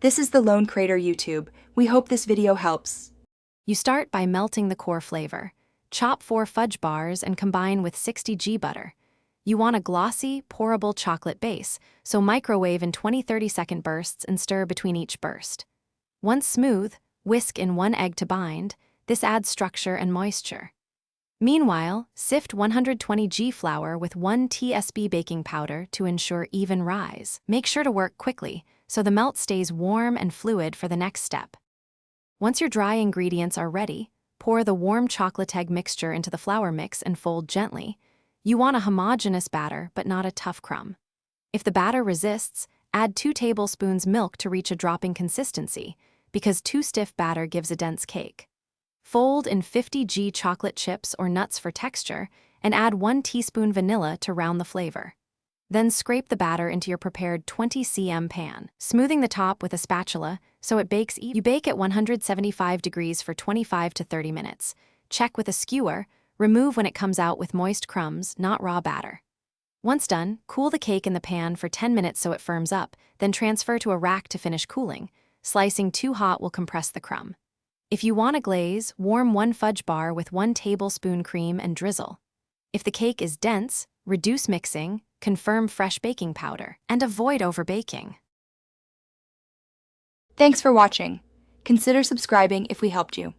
This is the Lone Crater YouTube. We hope this video helps. You start by melting the core flavor. Chop 4 fudge bars and combine with 60 G butter. You want a glossy, pourable chocolate base, so microwave in 20-30 second bursts and stir between each burst. Once smooth, whisk in 1 egg to bind. This adds structure and moisture. Meanwhile, sift 120 G flour with 1 TSB baking powder to ensure even rise. Make sure to work quickly, so the melt stays warm and fluid for the next step. Once your dry ingredients are ready, pour the warm chocolate egg mixture into the flour mix and fold gently. You want a homogeneous batter, but not a tough crumb. If the batter resists, add 2 tablespoons milk to reach a dropping consistency, because too stiff batter gives a dense cake. Fold in 50 G chocolate chips or nuts for texture, and add 1 teaspoon vanilla to round the flavor. Then scrape the batter into your prepared 20 cm pan, smoothing the top with a spatula so it bakes even. You bake at 175 degrees for 25 to 30 minutes. Check with a skewer, remove when it comes out with moist crumbs, not raw batter. Once done, cool the cake in the pan for 10 minutes so it firms up, then transfer to a rack to finish cooling. Slicing too hot will compress the crumb. If you want a glaze, warm 1 fudge bar with 1 tablespoon cream and drizzle. If the cake is dense, reduce mixing, confirm fresh baking powder, and avoid overbaking. Thanks for watching. Consider subscribing if we helped you.